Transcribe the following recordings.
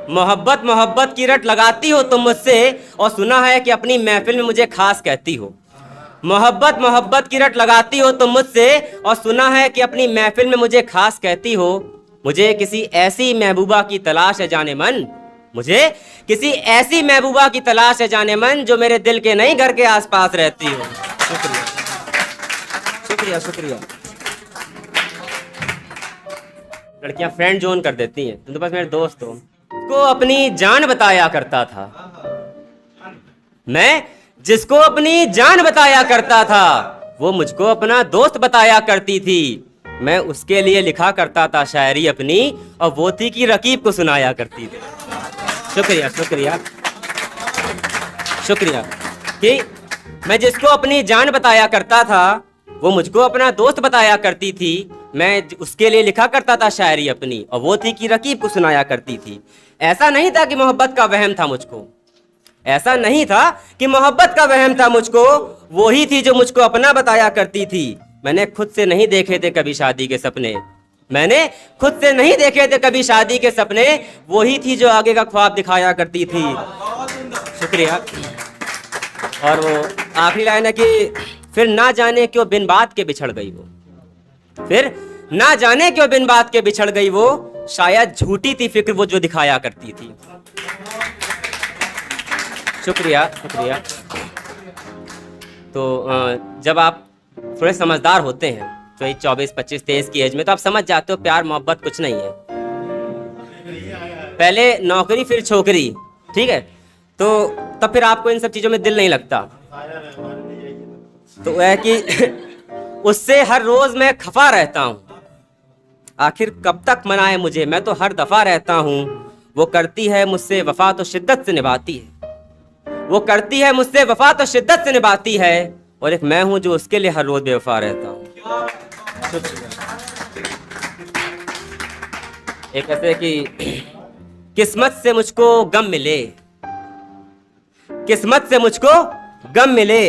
मोहब्बत मोहब्बत की रट लगाती हो तुम मुझसे, और सुना है कि अपनी महफिल में मुझे खास कहती हो। मोहब्बत मोहब्बत की रट लगाती हो तुम मुझसे, और सुना है कि अपनी महफिल में मुझे खास कहती हो। मुझे किसी ऐसी महबूबा की तलाश है जाने मन, मुझे किसी ऐसी महबूबा की तलाश है जाने मन, जो मेरे दिल के नहीं घर के आसपास रहती हो। शुक्रिया शुक्रिया शुक्रिया। लड़कियां फ्रेंड जोन कर देती हैं, तुम तो बस मेरे दोस्त हो। को अपनी जान बताया करता था मैं, जिसको अपनी जान बताया करता था, वो मुझको अपना दोस्त बताया करती थी। मैं उसके लिए लिखा करता था शायरी अपनी, और वो थी कि रकीब को सुनाया करती थी। शुक्रिया शुक्रिया शुक्रिया। कि मैं जिसको अपनी जान बताया करता था, वो मुझको अपना दोस्त बताया करती थी। मैं उसके लिए लिखा करता था शायरी अपनी, और वो थी कि रकीब को सुनाया करती थी। ऐसा नहीं था कि मोहब्बत का वहम था मुझको, ऐसा नहीं था कि मोहब्बत का वहम था मुझको, वो ही थी जो मुझको अपना बताया करती थी। मैंने खुद से नहीं देखे थे कभी शादी के सपने, मैंने खुद से नहीं देखे थे कभी शादी के सपने, वही थी जो आगे का ख्वाब दिखाया करती थी। शुक्रिया। और वो आखिरी लाइन है कि फिर ना जाने क्यों बिन बात के बिछड़ गई वो, फिर ना जाने क्यों बिन बात के बिछड़ गई वो, शायद झूठी थी फिक्र वो जो दिखाया करती थी। शुक्रिया शुक्रिया। तो जब आप थोड़े समझदार होते हैं, तो 24, 25, 23 की एज में, तो आप समझ जाते हो प्यार मोहब्बत कुछ नहीं है। पहले नौकरी फिर छोकरी, ठीक है, तो तब फिर आपको इन सब चीजों में दिल नहीं लगता। तो वह कि उससे हर रोज मैं खफा रहता हूं, आखिर कब तक मनाए मुझे, मैं तो हर दफा रहता हूं। वो करती है मुझसे वफा तो शिद्दत से निभाती है, वो करती है मुझसे वफा तो शिद्दत से निभाती है, और एक मैं हूं जो उसके लिए हर रोज बेवफा रहता हूं। एक ऐसे कि किस्मत से मुझको गम मिले, किस्मत से मुझको गम मिले,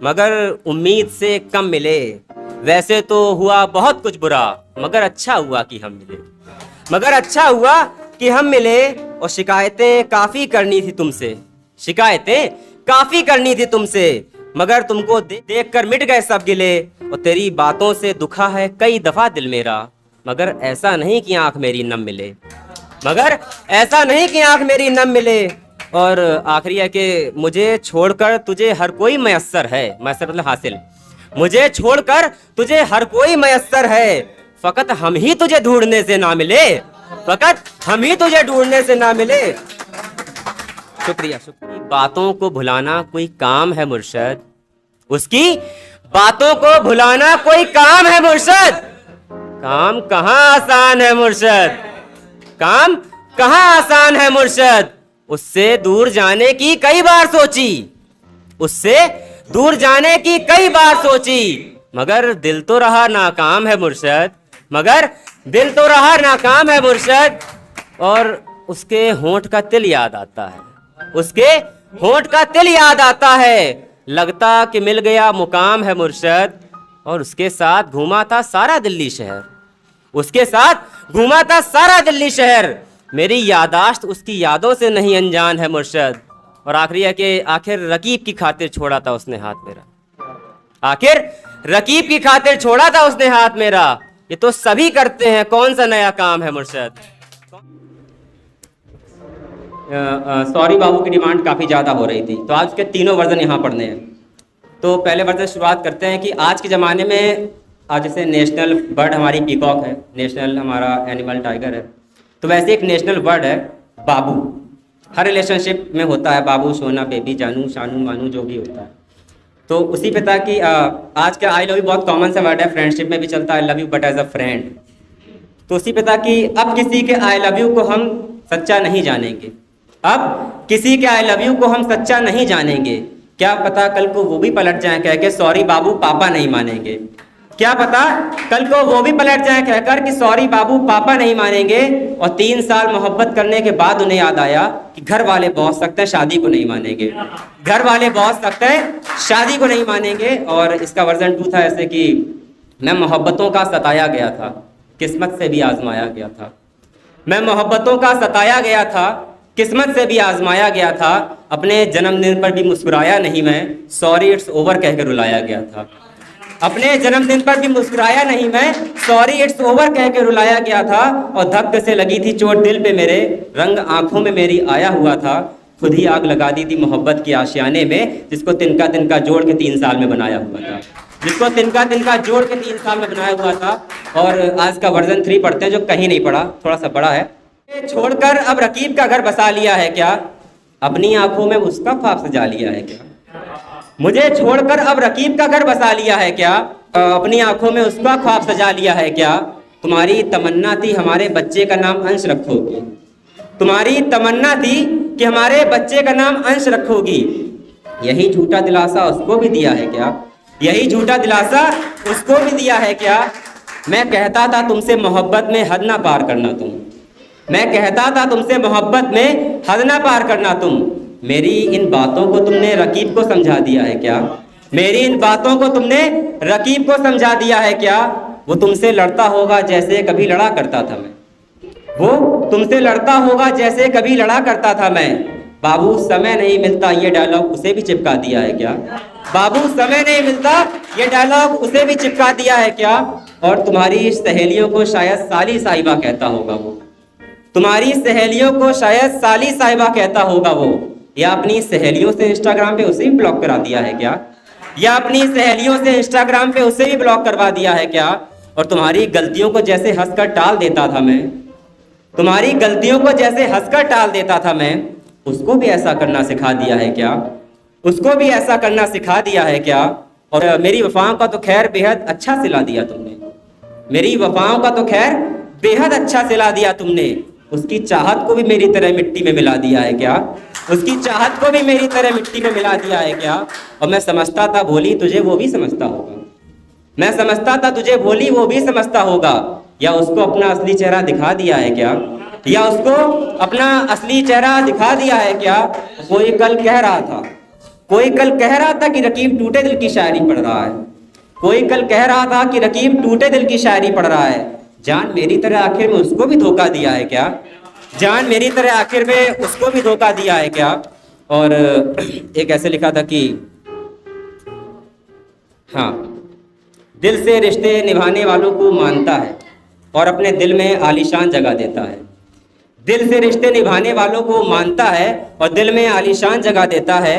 मगर उम्मीद से कम मिले। वैसे तो हुआ बहुत कुछ बुरा, मगर अच्छा हुआ कि हम मिले, मगर अच्छा हुआ कि हम मिले। और शिकायतें काफी करनी थी तुमसे, शिकायतें काफी करनी थी तुमसे, मगर तुमको देख कर मिट गए सब गिले। और तेरी बातों से दुखा है कई दफा दिल मेरा, मगर ऐसा नहीं कि आंख मेरी नम मिले, मगर ऐसा नहीं कि आंख मेरी नम मिले। और आखिरी है कि मुझे छोड़कर तुझे हर कोई मयस्सर है, मयस्सर मतलब हासिल, मुझे छोड़कर तुझे हर कोई मयस्सर है, फकत हम ही तुझे ढूंढने से ना मिले, फकत हम ही तुझे ढूंढने से ना मिले। शुक्रिया शुक्रिया। बातों को भुलाना कोई काम है मुर्शद, उसकी बातों को भुलाना कोई काम है मुर्शद, काम कहाँ आसान है मुर्शद, काम कहाँ आसान है मुर्शद। उससे दूर जाने की कई बार सोची, उससे दूर जाने की कई बार सोची, मगर दिल तो रहा नाकाम है मुर्शद, मगर दिल तो रहा नाकाम है मुर्शद। और उसके होंठ का तिल याद आता है, उसके होंठ का तिल याद आता है, लगता कि मिल गया मुकाम है मुर्शद। और उसके साथ घूमा था सारा दिल्ली शहर, उसके साथ घूमा था सारा दिल्ली शहर, मेरी यादाश्त उसकी यादों से नहीं अनजान है मुर्शद। और आखिरी है कि आखिर रकीब की खातिर छोड़ा था उसने हाथ मेरा, आखिर रकीब की खातिर छोड़ा था उसने हाथ मेरा। ये तो सभी करते हैं, कौन सा नया काम है मुर्शद। सॉरी बाबू की डिमांड काफ़ी ज़्यादा हो रही थी, तो आज के तीनों वर्जन यहाँ पढ़ने हैं। तो पहले वर्जन शुरुआत करते हैं कि आज के ज़माने में आज जैसे नेशनल बर्ड हमारी पीकॉक है, नेशनल हमारा एनिमल टाइगर है, तो वैसे एक नेशनल वर्ड है बाबू। हर रिलेशनशिप में होता है बाबू, सोना, बेबी, जानू, शानू, मानू, जो भी होता है। तो उसी पे था कि आज का आई लव यू बहुत कॉमन सा वर्ड है, फ्रेंडशिप में भी चलता है I love you but as a friend. तो उसी पे था कि अब किसी के आई लव यू को हम सच्चा नहीं जानेंगे, अब किसी के आई लव यू को हम सच्चा नहीं जानेंगे, क्या पता कल को वो भी पलट जाए कह के सॉरी बाबू पापा नहीं मानेंगे, क्या पता कल को वो भी पलट जाए कहकर कि सॉरी बाबू पापा नहीं मानेंगे। और 3 साल मोहब्बत करने के बाद उन्हें याद आया कि घर वाले बहुत सख्त हैं, शादी को नहीं मानेंगे, घर वाले बहुत सख्त हैं, शादी को नहीं मानेंगे। और इसका वर्जन 2 था ऐसे कि मैं मोहब्बतों का सताया गया था, किस्मत से भी आजमाया गया था, मैं मोहब्बतों का सताया गया था, किस्मत से भी आजमाया गया था, अपने जन्मदिन पर भी मुस्कुराया नहीं मैं, सॉरी इट्स ओवर कह के रुलाया गया था। अपने जन्मदिन पर भी मुस्कुराया नहीं मैं, सॉरी इट्स ओवर कह के रुलाया गया था। और धक्के से लगी थी चोट दिल पे मेरे, रंग आंखों में मेरी आया हुआ था। खुद ही आग लगा दी थी मोहब्बत के आशियाने में, जिसको तिनका तिनका जोड़ के 3 साल में बनाया हुआ था, जिसको तिनका तिनका जोड़ के 3 साल में बनाया हुआ था। और आज का वर्जन 3 पढ़ते हैं, जो कहीं नहीं पढ़ा, थोड़ा सा बड़ा है। छोड़कर अब रकीब का घर बसा लिया है क्या, अपनी आंखों में उसका ख्वाब सजा लिया है क्या। मुझे छोड़कर अब रकीब का घर बसा लिया है क्या, अपनी आंखों में उसका ख्वाब सजा लिया है क्या। तुम्हारी तमन्ना थी हमारे बच्चे का नाम अंश रखोगी, तुम्हारी तमन्ना थी कि हमारे बच्चे का नाम अंश रखोगी। यही झूठा दिलासा उसको भी दिया है क्या, यही झूठा दिलासा उसको भी दिया है क्या। मैं कहता था तुमसे मोहब्बत में हद ना पार करना तुम, मैं कहता था तुमसे मोहब्बत में हद ना पार करना तुम। मेरी इन बातों को तुमने रकीब को समझा दिया है क्या, मेरी इन बातों को तुमने रकीब को समझा दिया है क्या। वो तुमसे लड़ता होगा जैसे कभी लड़ा करता था मैं, वो तुमसे लड़ता होगा जैसे कभी लड़ा करता था मैं। बाबू समय नहीं मिलता ये डायलॉग उसे भी चिपका दिया है क्या, बाबू समय नहीं मिलता ये डायलॉग उसे भी चिपका दिया है क्या। और तुम्हारी सहेलियों को शायद साली साहिबा कहता होगा वो, तुम्हारी सहेलियों को शायद साली साहिबा कहता होगा वो। या अपनी सहेलियों से इंस्टाग्राम पे उसे भी ब्लॉक करा दिया है क्या, या अपनी सहेलियों से इंस्टाग्राम पे उसे भी ब्लॉक करवा दिया है क्या। और तुम्हारी गलतियों को जैसे हंसकर टाल देता था मैं, तुम्हारी गलतियों को जैसे हंसकर टाल देता था मैं, उसको भी ऐसा करना सिखा दिया है क्या, उसको भी ऐसा करना सिखा दिया है क्या। और मेरी वफाओं का तो खैर बेहद अच्छा सिला दिया तुमने, मेरी वफाओं का तो खैर बेहद अच्छा सिला दिया तुमने। उसकी चाहत को भी मेरी तरह मिट्टी में मिला दिया है क्या, उसकी चाहत को भी मेरी तरह मिट्टी में मिला दिया है क्या। और मैं समझता था भोली तुझे वो भी समझता होगा, मैं समझता था तुझे भोली वो भी समझता होगा। या उसको अपना असली चेहरा दिखा दिया है क्या, या उसको अपना असली चेहरा दिखा दिया है क्या। कोई कल कह रहा था, कोई कल कह रहा था कि रकीब टूटे दिल की शायरी पढ़ रहा है, कोई कल कह रहा था कि रकीब टूटे दिल की शायरी पढ़ रहा है। जान मेरी तरह आखिर में उसको भी धोखा दिया है क्या, जान मेरी तरह आखिर में उसको भी धोखा दिया है क्या। और एक ऐसे लिखा था कि हाँ, दिल से रिश्ते निभाने वालों को मानता है और अपने दिल में आलीशान जगह देता है। दिल से रिश्ते निभाने वालों को मानता है और दिल में आलीशान जगह देता है।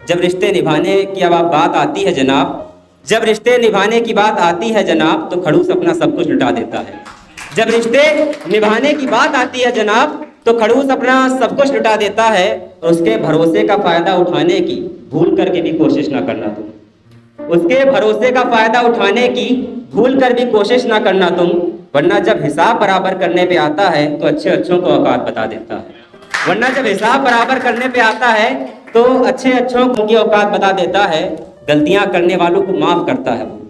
जब रिश्ते निभाने की अब बात आती है जनाब, जब रिश्ते निभाने की बात आती है जनाब, तो खड़ूस अपना सब कुछ लुटा देता है। जब रिश्ते निभाने की बात आती है जनाब, तो खड़ूस अपना सब कुछ लुटा देता है। और उसके भरोसे का फायदा उठाने की भूल करके भी कोशिश ना करना तुम, उसके भरोसे का फायदा उठाने की भूल कर भी कोशिश ना करना तुम। वरना जब हिसाब बराबर करने पे आता है तो अच्छे अच्छों को औकात बता देता है, वरना जब हिसाब बराबर करने पे आता है तो अच्छे अच्छों की औकात बता देता है। गलतियां करने वालों को माफ करता है वो,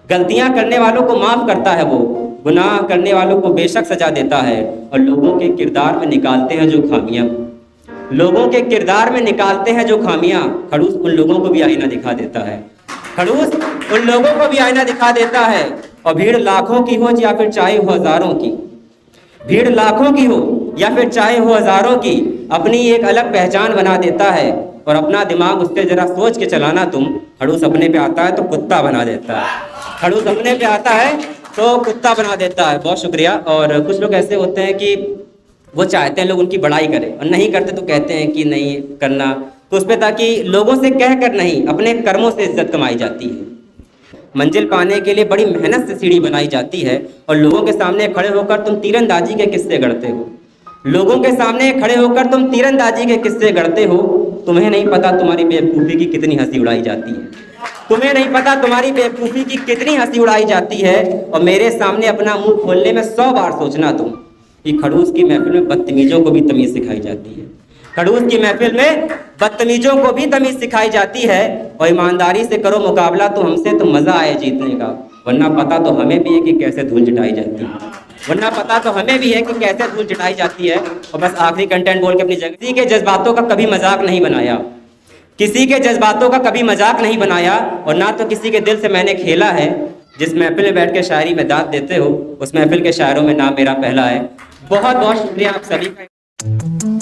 गलतियां करने वालों को माफ करता है वो, गुनाह करने वालों को बेशक सजा देता है। और लोगों के किरदार में निकालते हैं जो खामियां, लोगों के किरदार में निकालते हैं जो खामियां, खड़ूस उन लोगों को भी आईना दिखा देता है, खड़ूस उन लोगों को भी आईना दिखा देता है। और भीड़ लाखों की हो या फिर चाहे हो हजारों की, भीड़ लाखों की हो या फिर चाहे हो हजारों की, अपनी एक अलग पहचान बना देता है। और अपना दिमाग उससे जरा सोच के चलाना तुम, खड़ूस अपने पे आता है तो कुत्ता बना देता है, खड़ूस अपने पे आता है तो कुत्ता बना देता है। बहुत शुक्रिया। और कुछ लोग ऐसे होते हैं कि वो चाहते हैं लोग उनकी बड़ाई करें और नहीं करते तो कहते हैं कि नहीं करना, तो उस पर ताकि लोगों से कह कर नहीं अपने कर्मों से इज्जत कमाई जाती है। मंजिल पाने के लिए बड़ी मेहनत से सीढ़ी बनाई जाती है। और लोगों के सामने खड़े होकर तुम तीरंदाजी के किस्से गढ़ते हो, लोगों के सामने खड़े होकर तुम तीरंदाजी के किस्से गढ़ते हो। तुम्हें नहीं पता तुम्हारी बेवकूफ़ी की कितनी हंसी उड़ाई जाती है, तुम्हें नहीं पता तुम्हारी बेवकूफ़ी की कितनी हंसी उड़ाई जाती है। और मेरे सामने अपना मुंह खोलने में 100 बार सोचना तुम, कि खड़ूस की महफिल में बदतमीजों को भी तमीज़ सिखाई जाती है, खड़ूस की महफिल में बदतमीजों को भी तमीज़ सिखाई जाती है। और ईमानदारी से करो मुकाबला तो हमसे तो मज़ा आए जीतने का, वरना पता तो हमें भी है कि कैसे धूल चटाई जाती है, वरना पता तो हमें भी है कि कैसे धूल चटाई जाती है। और बस आखिरी कंटेंट बोल के अपनी जगह, किसी के जज्बातों का कभी मजाक नहीं बनाया, किसी के जज्बातों का कभी मजाक नहीं बनाया। और ना तो किसी के दिल से मैंने खेला है। जिस महफिल में बैठ के शायरी में दाद देते हो, उस महफिल के शायरों में नाम मेरा पहला है। बहुत बहुत शुक्रिया आप सभी का।